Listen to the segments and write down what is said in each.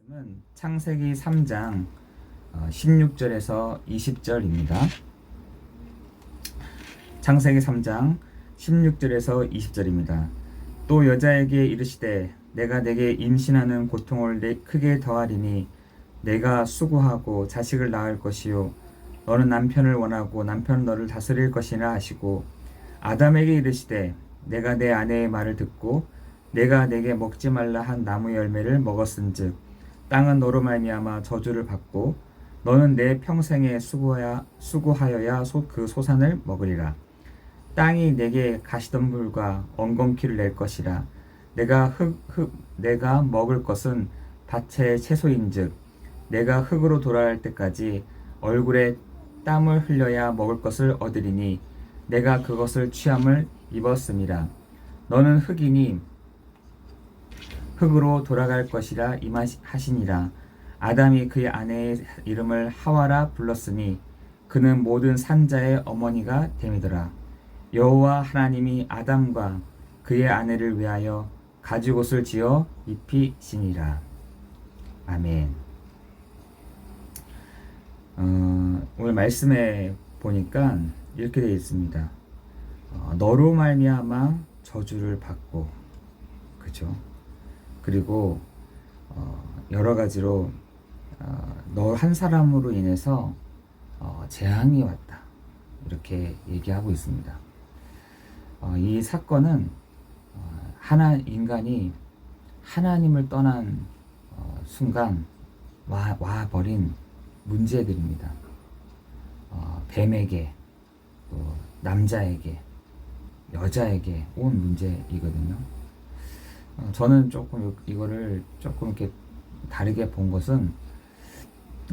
말씀은 창세기 3장 16절에서 20절입니다. 창세기 3장 16절에서 20절입니다. 또 여자에게 이르시되 내가 내게 임신하는 고통을 크게 더하리니 내가 수고하고 자식을 낳을 것이요 너는 남편을 원하고 남편은 너를 다스릴 것이라 하시고 아담에게 이르시되 내가 내 아내의 말을 듣고 내가 내게 먹지 말라 한 나무 열매를 먹었은즉 땅은 너로 말미암아 저주를 받고 너는 내 평생에 수고하여야 그 소산을 먹으리라. 땅이 내게 가시덤불과 엉겅퀴를 낼 것이라. 내가 먹을 것은 밭의 채소인즉 내가 흙으로 돌아갈 때까지 얼굴에 땀을 흘려야 먹을 것을 얻으리니 내가 그것을 취함을 입었음이라. 너는 흙이니 흙으로 돌아갈 것이라 임하시니라. 아담이 그의 아내의 이름을 하와라 불렀으니 그는 모든 산자의 어머니가 됨이더라. 여호와 하나님이 아담과 그의 아내를 위하여 가죽옷을 지어 입히시니라. 아멘. 오늘 말씀에 보니까 이렇게 되어 있습니다. 너로 말미암아 저주를 받고, 그죠? 그리고 여러 가지로 너 한 사람으로 인해서 재앙이 왔다, 이렇게 얘기하고 있습니다. 이 사건은 인간이 하나님을 떠난 순간 와버린 문제들입니다. 뱀에게, 또 남자에게, 여자에게 온 문제이거든요. 저는 조금 이거를 조금 이렇게 다르게 본 것은,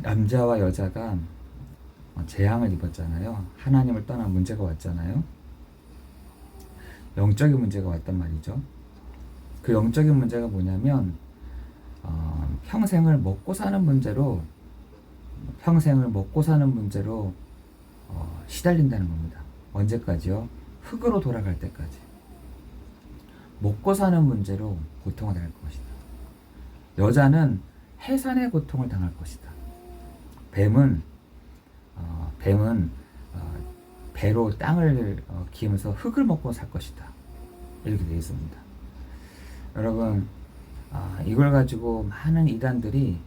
남자와 여자가 재앙을 입었잖아요. 하나님을 떠난 문제가 왔잖아요. 영적인 문제가 왔단 말이죠. 그 영적인 문제가 뭐냐면 평생을 먹고 사는 문제로 시달린다는 겁니다. 언제까지요? 흙으로 돌아갈 때까지. 먹고 사는 문제로 고통을 당할 것이다. 여자는 해산의 고통을 당할 것이다. 뱀은 배로 땅을 기으면서 흙을 먹고 살 것이다. 이렇게 되어 있습니다. 여러분, 이걸 가지고 많은 이단들이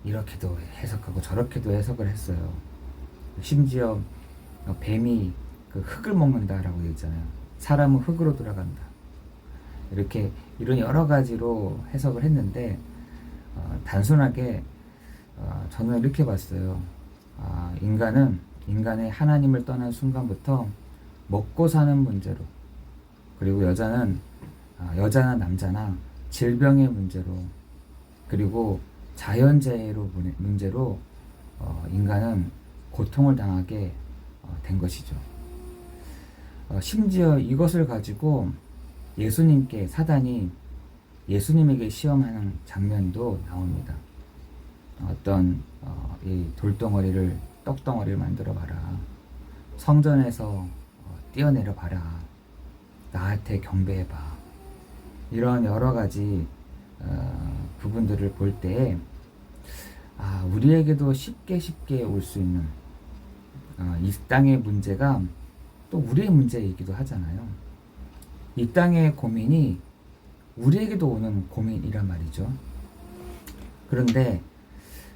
이렇게도 해석하고 저렇게도 해석을 했어요. 심지어 뱀이 그 흙을 먹는다라고 되어 있잖아요. 사람은 흙으로 돌아간다. 이런 여러 가지로 해석을 했는데, 단순하게 저는 이렇게 봤어요. 인간의 하나님을 떠난 순간부터 먹고 사는 문제로, 그리고 여자나 남자나 질병의 문제로, 그리고 자연재해로 문제로 인간은 고통을 당하게 된 것이죠. 심지어 이것을 가지고 사단이 예수님에게 시험하는 장면도 나옵니다. 이 떡덩어리를 만들어 봐라. 성전에서 뛰어내려 봐라. 나한테 경배해 봐. 이런 여러 가지 부분들을 볼 때에 우리에게도 쉽게 올 수 있는 이 땅의 문제가 또 우리의 문제이기도 하잖아요. 이 땅의 고민이 우리에게도 오는 고민이란 말이죠. 그런데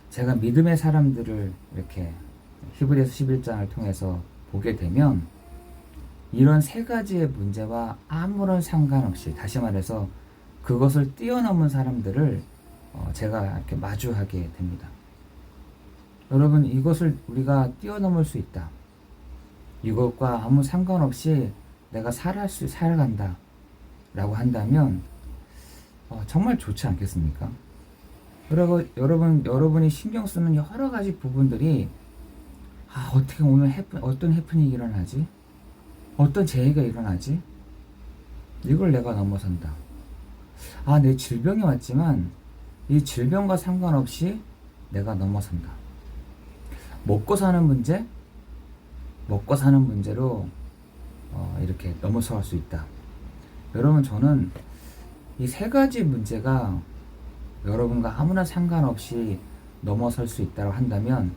제가 믿음의 사람들을 이렇게 히브리서 11장을 통해서 보게 되면 이런 세 가지의 문제와 아무런 상관없이, 다시 말해서 그것을 뛰어넘은 사람들을 제가 이렇게 마주하게 됩니다. 여러분, 이것을 우리가 뛰어넘을 수 있다. 이것과 아무 상관없이 내가 살아간다 라고 한다면 정말 좋지 않겠습니까? 여러분이 신경 쓰는 여러 가지 부분들이 어떻게 오늘 어떤 해프닝이 일어나지? 어떤 재해가 일어나지? 이걸 내가 넘어선다. 내 질병이 왔지만 이 질병과 상관없이 내가 넘어선다. 먹고 사는 문제로 이렇게 넘어설 수 있다. 여러분, 저는 이 세 가지 문제가 여러분과 아무나 상관없이 넘어설 수 있다고 한다면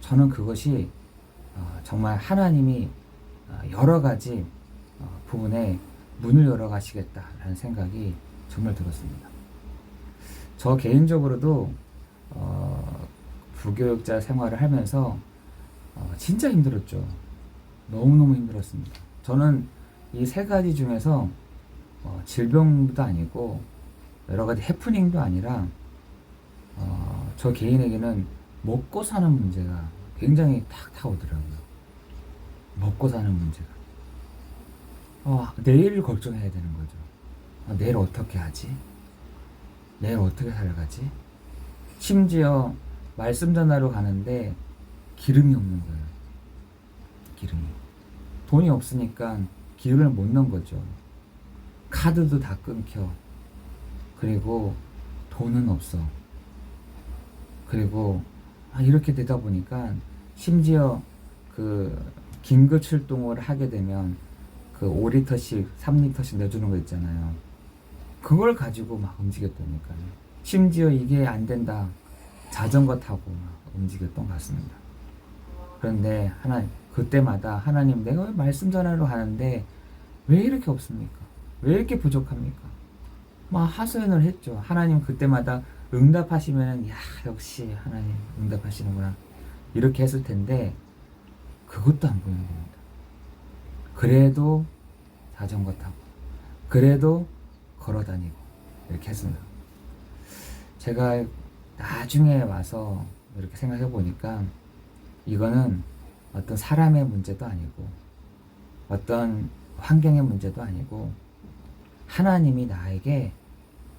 저는 그것이 정말 하나님이 여러 가지 부분에 문을 열어 가시겠다라는 생각이 정말 들었습니다. 저 개인적으로도 부교육자 생활을 하면서 진짜 힘들었죠. 너무너무 힘들었습니다. 저는 이 세 가지 중에서 질병도 아니고 여러 가지 해프닝도 아니라 저 개인에게는 먹고 사는 문제가 굉장히 탁 타오더라고요. 먹고 사는 문제가. 내일을 걱정해야 되는 거죠. 내일 어떻게 하지? 내일 어떻게 살아가지? 심지어 말씀 전하러 가는데 기름이 없는 거예요. 기름이. 돈이 없으니까 기름을 못 넣은 거죠. 카드도 다 끊겨. 그리고 돈은 없어. 그리고 이렇게 되다 보니까 심지어 그 긴급 출동을 하게 되면 그 5리터씩 3리터씩 내주는 거 있잖아요. 그걸 가지고 막 움직였다니까요. 심지어 이게 안 된다. 자전거 타고 막 움직였던 것 같습니다. 그런데 그때마다 하나님, 내가 왜 말씀 전하러 가는데 왜 이렇게 없습니까? 왜 이렇게 부족합니까? 막 하소연을 했죠. 하나님 그때마다 응답하시면은, 야, 역시 하나님 응답하시는구나. 이렇게 했을 텐데, 그것도 안 보이는 겁니다. 그래도 자전거 타고, 그래도 걸어 다니고, 이렇게 했습니다. 제가 나중에 와서 이렇게 생각해 보니까, 이거는 어떤 사람의 문제도 아니고, 어떤 환경의 문제도 아니고, 하나님이 나에게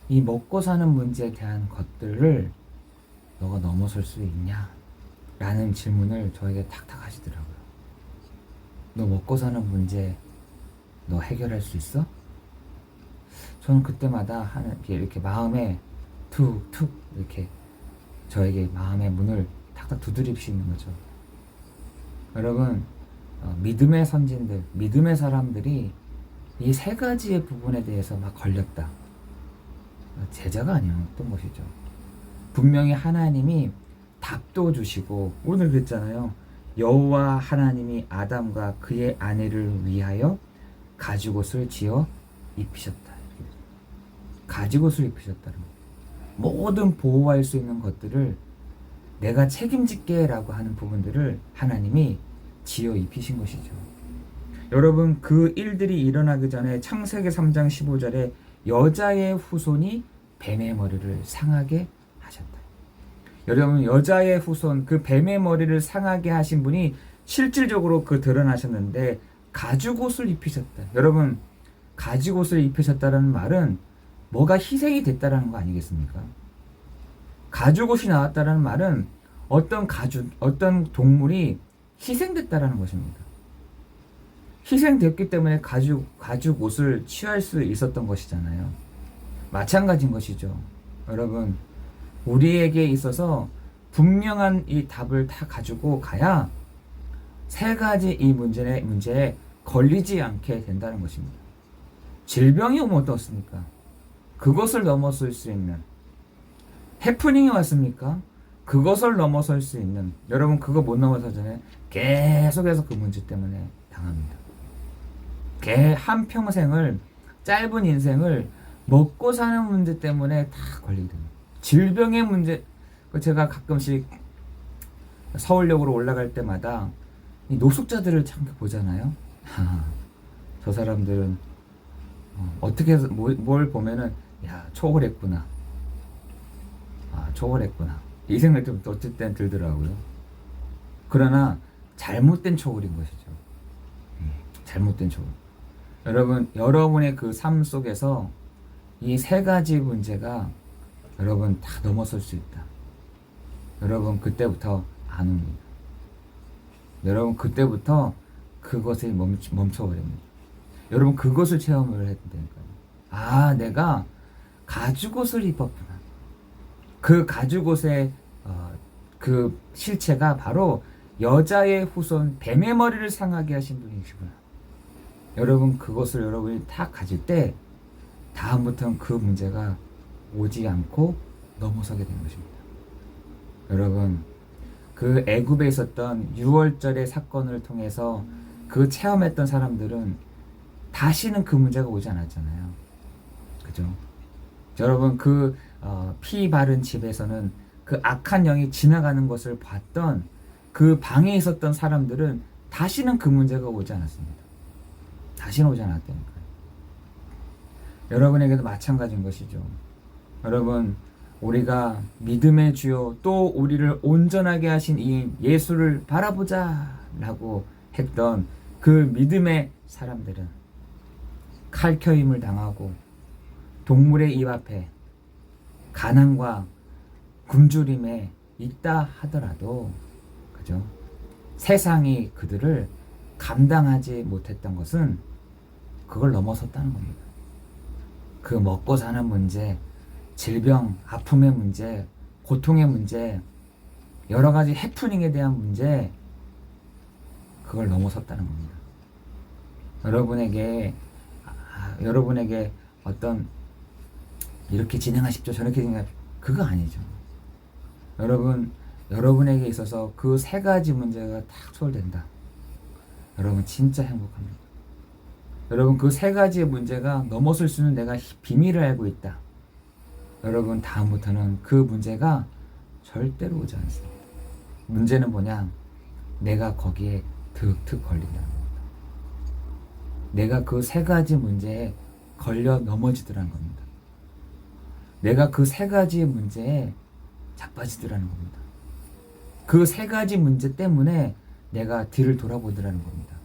이 먹고 사는 문제에 대한 것들을 너가 넘어설 수 있냐? 라는 질문을 저에게 탁탁 하시더라고요. 너 먹고 사는 문제 너 해결할 수 있어? 저는 그때마다 이렇게 마음에 툭툭 이렇게 저에게 마음의 문을 탁탁 두드리시는 거죠. 여러분, 믿음의 선진들, 믿음의 사람들이 이 세 가지의 부분에 대해서 막 걸렸다. 제자가 아니었던 것이죠. 분명히 하나님이 답도 주시고, 오늘 그랬잖아요. 여호와 하나님이 아담과 그의 아내를 위하여 가죽옷을 지어 입히셨다. 가죽옷을 입히셨다는 거예요. 모든 보호할 수 있는 것들을 내가 책임질게 라고 하는 부분들을 하나님이 지어 입히신 것이죠. 여러분, 그 일들이 일어나기 전에 창세기 3장 15절에 여자의 후손이 뱀의 머리를 상하게 하셨다. 여러분, 여자의 후손, 그 뱀의 머리를 상하게 하신 분이 실질적으로 드러나셨는데 가죽옷을 입히셨다. 여러분, 가죽옷을 입히셨다는 말은 뭐가 희생이 됐다라는 거 아니겠습니까? 가죽옷이 나왔다는 말은 어떤 동물이 희생됐다라는 것입니다. 희생됐기 때문에 가죽 옷을 취할 수 있었던 것이잖아요. 마찬가지인 것이죠. 여러분, 우리에게 있어서 분명한 이 답을 다 가지고 가야 세 가지 이 문제에 걸리지 않게 된다는 것입니다. 질병이 오면 어떻습니까? 그것을 넘어설 수 있는, 해프닝이 왔습니까? 그것을 넘어설 수 있는, 여러분 그거 못 넘어서잖아요. 계속해서 그 문제 때문에 당합니다. 한평생을, 짧은 인생을 먹고 사는 문제 때문에 다 걸리게 됩니다. 질병의 문제, 제가 가끔씩 서울역으로 올라갈 때마다 이 노숙자들을 참 보잖아요. 저 사람들은 어떻게 해서 뭘 보면은, 야, 초월했구나. 초월했구나. 이 생각이 좀 어쩔 땐 들더라고요. 그러나 잘못된 초월인 것이죠. 잘못된 초월. 여러분, 여러분의 그 삶 속에서 이 세 가지 문제가 여러분 다 넘어설 수 있다. 여러분 그때부터 안 옵니다. 여러분 그때부터 그것에 멈춰버립니다. 여러분 그것을 체험을 해야 된다니까요. 내가 가죽옷을 입었구나. 그 가죽옷의 그 실체가 바로 여자의 후손 뱀의 머리를 상하게 하신 분이시구나. 여러분 그것을 여러분이 다 가질 때 다음부터는 그 문제가 오지 않고 넘어서게 되는 것입니다. 여러분, 그 애굽에 있었던 6월절의 사건을 통해서 그 체험했던 사람들은 다시는 그 문제가 오지 않았잖아요. 그죠? 여러분, 피 바른 집에서는 그 악한 영이 지나가는 것을 봤던 그 방에 있었던 사람들은 다시는 그 문제가 오지 않았습니다. 다시는 오지 않았다니까요. 여러분에게도 마찬가지인 것이죠. 여러분, 우리가 믿음의 주요 또 우리를 온전하게 하신 이 예수를 바라보자 라고 했던 그 믿음의 사람들은 칼켜임을 당하고 동물의 입 앞에 가난과 굶주림에 있다 하더라도, 그죠? 세상이 그들을 감당하지 못했던 것은 그걸 넘어섰다는 겁니다. 그 먹고 사는 문제, 질병, 아픔의 문제, 고통의 문제, 여러 가지 해프닝에 대한 문제, 그걸 넘어섰다는 겁니다. 여러분에게 어떤 이렇게 진행하십시오, 저렇게 진행하십시오, 그거 아니죠. 여러분에게 있어서 그 세 가지 문제가 딱 소홀된다. 여러분 진짜 행복합니다. 여러분, 그 세 가지의 문제가 넘어설 수 있는 내가 비밀을 알고 있다. 여러분, 다음부터는 그 문제가 절대로 오지 않습니다. 문제는 뭐냐? 내가 거기에 득득 걸린다는 겁니다. 내가 그 세 가지 문제에 걸려 넘어지더라는 겁니다. 내가 그 세 가지 문제에 자빠지더라는 겁니다. 그 세 가지 문제 때문에 내가 뒤를 돌아보더라는 겁니다.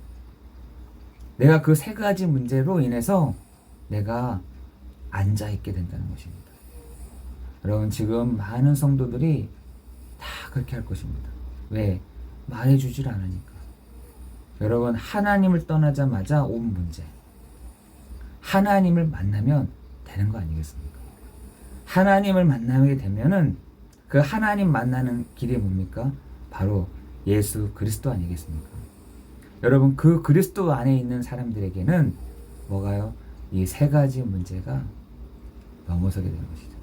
내가 그 세 가지 문제로 인해서 내가 앉아있게 된다는 것입니다. 여러분, 지금 많은 성도들이 다 그렇게 할 것입니다. 왜? 말해주질 않으니까. 여러분, 하나님을 떠나자마자 온 문제. 하나님을 만나면 되는 거 아니겠습니까? 하나님을 만나게 되면은 그 하나님 만나는 길이 뭡니까? 바로 예수 그리스도 아니겠습니까? 여러분, 그 그리스도 안에 있는 사람들에게는 뭐가요? 이 세 가지 문제가 넘어서게 되는 것이죠.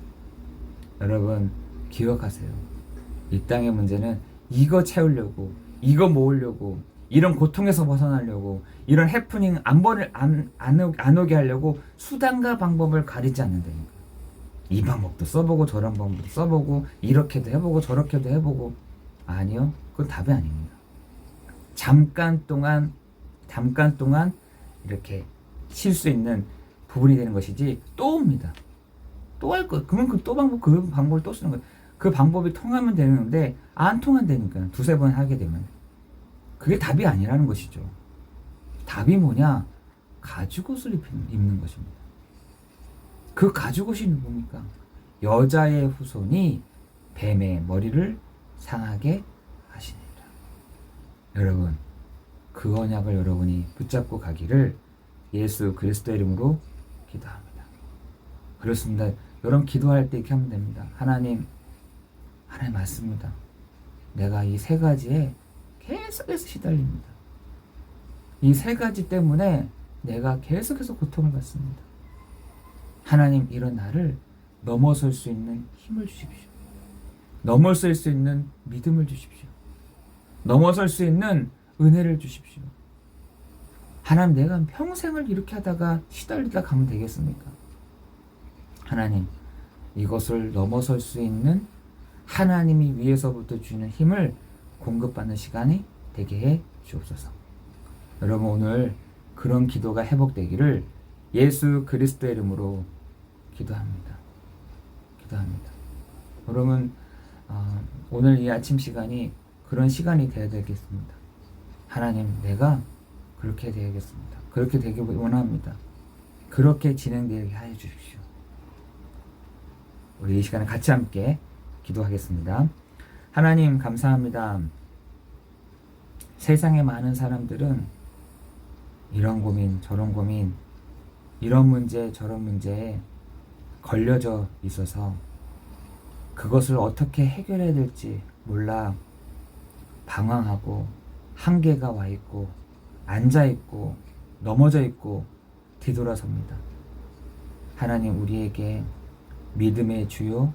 여러분, 기억하세요. 이 땅의 문제는 이거 채우려고, 이거 모으려고, 이런 고통에서 벗어나려고, 이런 해프닝 안 오게 하려고 수단과 방법을 가리지 않는다니까. 이 방법도 써보고 저런 방법도 써보고 이렇게도 해보고 저렇게도 해보고, 아니요, 그건 답이 아닙니다. 잠깐 동안 이렇게 쉴 수 있는 부분이 되는 것이지 또 옵니다. 또 할 거. 그러면 그 방법을 또 쓰는 거예요. 그 방법이 통하면 되는데 안 통한다니까. 두세 번 하게 되면. 그게 답이 아니라는 것이죠. 답이 뭐냐? 가죽옷을 입는 것입니다. 그 가죽옷이 뭡니까? 여자의 후손이 뱀의 머리를 상하게 하시니라. 여러분, 그 언약을 여러분이 붙잡고 가기를 예수 그리스도의 이름으로 기도합니다. 그렇습니다. 여러분, 기도할 때 이렇게 하면 됩니다. 하나님 맞습니다. 내가 이 세 가지에 계속해서 시달립니다. 이 세 가지 때문에 내가 계속해서 고통을 받습니다. 하나님, 이런 나를 넘어설 수 있는 힘을 주십시오. 넘어설 수 있는 믿음을 주십시오. 넘어설 수 있는 은혜를 주십시오. 하나님, 내가 평생을 이렇게 하다가 시달리다 가면 되겠습니까? 하나님, 이것을 넘어설 수 있는 하나님이 위에서부터 주는 힘을 공급받는 시간이 되게 해 주옵소서. 여러분, 오늘 그런 기도가 회복되기를 예수 그리스도의 이름으로 기도합니다. 여러분, 오늘 이 아침 시간이 그런 시간이 되어야 되겠습니다. 하나님, 내가 그렇게 되야겠습니다. 그렇게 되길 원합니다. 그렇게 진행되게 하여 주십시오. 우리 이 시간에 같이 함께 기도하겠습니다. 하나님, 감사합니다. 세상의 많은 사람들은 이런 고민, 저런 고민, 이런 문제, 저런 문제에 걸려져 있어서 그것을 어떻게 해결해야 될지 몰라 방황하고 한계가 와 있고 앉아 있고 넘어져 있고 뒤돌아섭니다. 하나님, 우리에게 믿음의 주요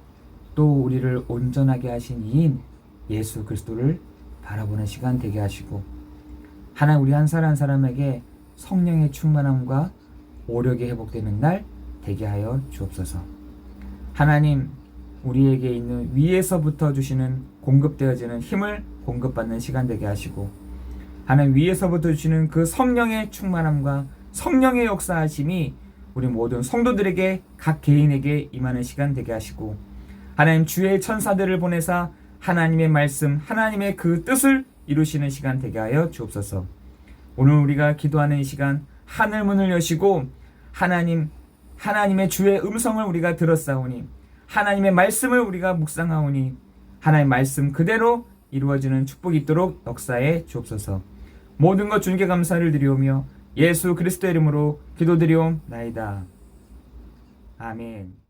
또 우리를 온전하게 하신 이인 예수 그리스도를 바라보는 시간 되게 하시고, 하나님 우리 한 사람 한 사람에게 성령의 충만함과 오력이 회복되는 날 되게 하여 주옵소서. 하나님, 우리에게 있는 위에서부터 주시는 공급되어지는 힘을 공급받는 시간 되게 하시고, 하나님 위에서부터 주시는 그 성령의 충만함과 성령의 역사하심이 우리 모든 성도들에게 각 개인에게 임하는 시간 되게 하시고, 하나님 주의 천사들을 보내사 하나님의 말씀, 하나님의 그 뜻을 이루시는 시간 되게 하여 주옵소서. 오늘 우리가 기도하는 이 시간 하늘 문을 여시고 하나님의 주의 음성을 우리가 들었사오니, 하나님의 말씀을 우리가 묵상하오니 하나님의 말씀 그대로 이루어지는 축복이 있도록 역사해 주옵소서. 모든 것 주님께 감사를 드리오며 예수 그리스도의 이름으로 기도드리옵나이다. 아멘.